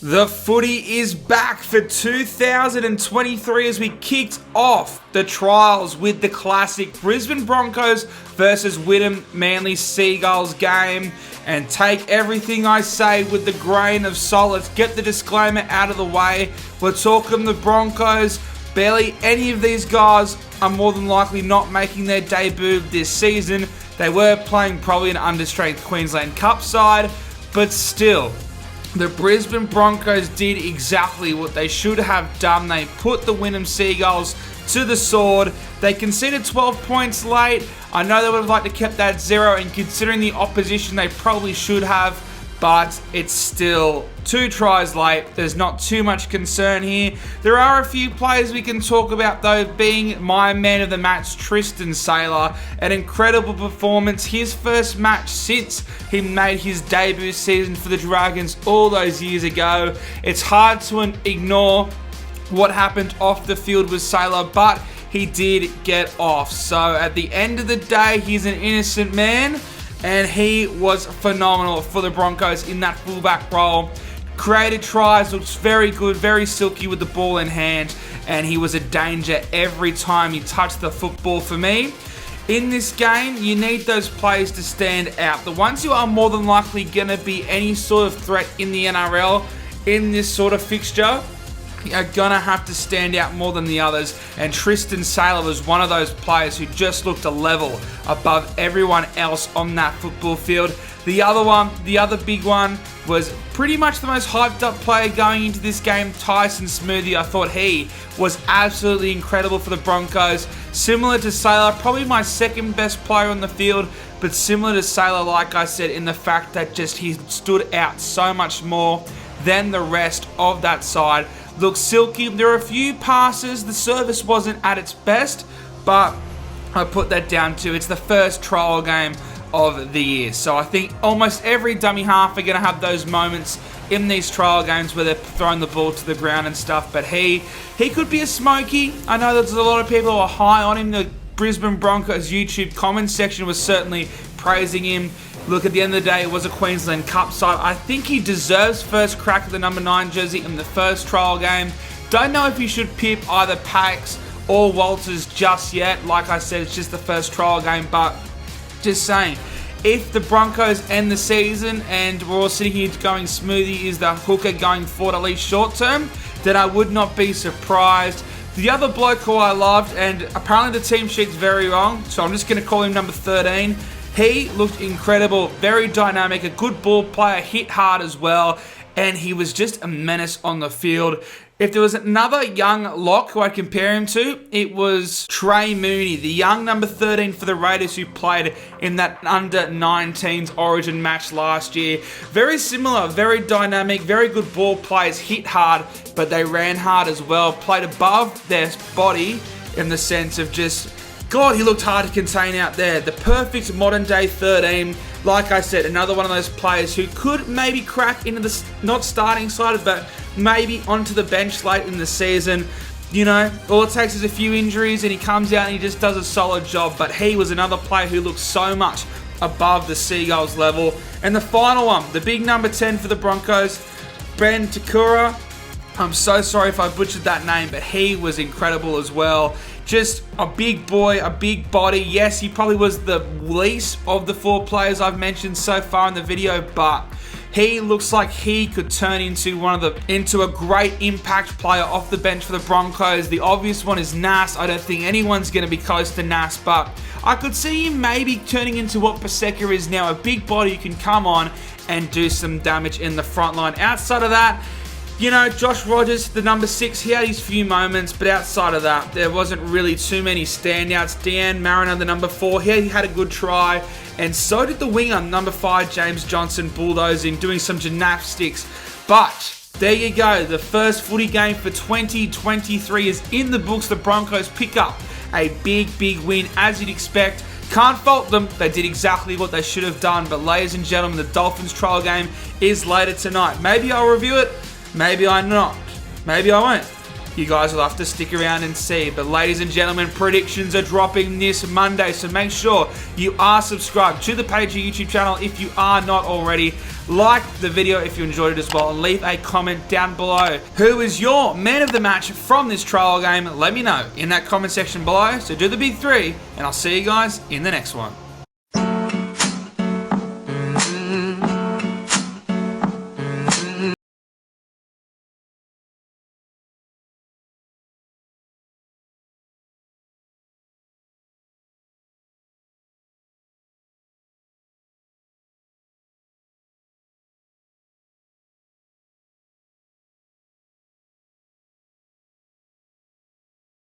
The footy is back for 2023 as we kicked off the trials with the classic Brisbane Broncos versus Wynnum Manly Seagulls game. And take everything I say with the grain of salt. Let's get the disclaimer out of the way. We're talking the Broncos. Barely any of these guys are more than likely not making their debut this season. They were playing probably an understrength Queensland Cup side, but still, the Brisbane Broncos did exactly what they should have done. They put the Wynnum Seagulls to the sword. They conceded 12 points late. I know they would have liked to kept that 0, and considering the opposition, they probably should have, but it's still 2 tries late. There's not too much concern here. There are a few players we can talk about though, being my man of the match, Tristan Sailor. An incredible performance. His first match since he made his debut season for the Dragons all those years ago. It's hard to ignore what happened off the field with Sailor, but he did get off. So at the end of the day, he's an innocent man, and he was phenomenal for the Broncos in that fullback role. Created tries, looks very good, very silky with the ball in hand, and he was a danger every time he touched the football for me. In this game, you need those players to stand out. The ones who are more than likely going to be any sort of threat in the NRL in this sort of fixture are going to have to stand out more than the others, and Tristan Sailor was one of those players who just looked a level above everyone else on that football field. The other big one was pretty much the most hyped up player going into this game, Tyson Smoothie. I thought he was absolutely incredible for the Broncos. Similar to Sailor, probably my second best player on the field, but similar to Sailor, like I said, in the fact that just he stood out so much more than the rest of that side. Looked silky. There were a few passes. The service wasn't at its best, but I put that down to it's the first trial game of the year. So I think almost every dummy half are going to have those moments in these trial games where they're throwing the ball to the ground and stuff. But he could be a smoky. I know there's a lot of people who are high on him. The Brisbane Broncos YouTube comments section was certainly praising him. Look, at the end of the day, it was a Queensland Cup side. I think he deserves first crack at the number 9 jersey in the first trial game. Don't know if he should pip either Pax or Walters just yet. Like I said, it's just the first trial game, but just saying, if the Broncos end the season and we're all sitting here going Smoothie is the hooker going forward, at least short term, then I would not be surprised. The other bloke who I loved, and apparently the team sheet's very wrong, so I'm just going to call him number 13. He looked incredible, very dynamic, a good ball player, hit hard as well, and he was just a menace on the field. If there was another young lock who I'd compare him to, it was Trey Mooney, the young number 13 for the Raiders who played in that under-19s Origin match last year. Very similar, very dynamic, very good ball players, hit hard, but they ran hard as well, played above their body in the sense of just, God, he looked hard to contain out there. The perfect modern-day 13. Like I said, another one of those players who could maybe crack into the, not starting side, but maybe onto the bench late in the season. You know, all it takes is a few injuries and he comes out and he just does a solid job. But he was another player who looked so much above the Seagulls level. And the final one, the big number 10 for the Broncos, Ben Takura. I'm so sorry if I butchered that name, but he was incredible as well. Just a big boy, a big body. Yes, he probably was the least of the 4 players I've mentioned so far in the video, but he looks like he could turn into into a great impact player off the bench for the Broncos. The obvious one is Nas. I don't think anyone's going to be close to Nas, but I could see him maybe turning into what Paseka is now, a big body who can come on and do some damage in the front line. Outside of that, you know, Josh Rogers, the number 6, he had his few moments, but outside of that, there wasn't really too many standouts. Deanne Mariner, the number 4, he had a good try, and so did the winger, number 5, James Johnson, bulldozing, doing some gymnastics. But there you go, the first footy game for 2023 is in the books. The Broncos pick up a big win, as you'd expect. Can't fault them, they did exactly what they should have done. But ladies and gentlemen, the Dolphins trial game is later tonight. Maybe I'll review it, maybe I'm not. Maybe I won't. You guys will have to stick around and see. But ladies and gentlemen, predictions are dropping this Monday, so make sure you are subscribed to the Page YouTube channel if you are not already. like the video if you enjoyed it as well, and leave a comment down below. Who is your man of the match from this trial game? Let me know in that comment section below. So do the big three, and I'll see you guys in the next one.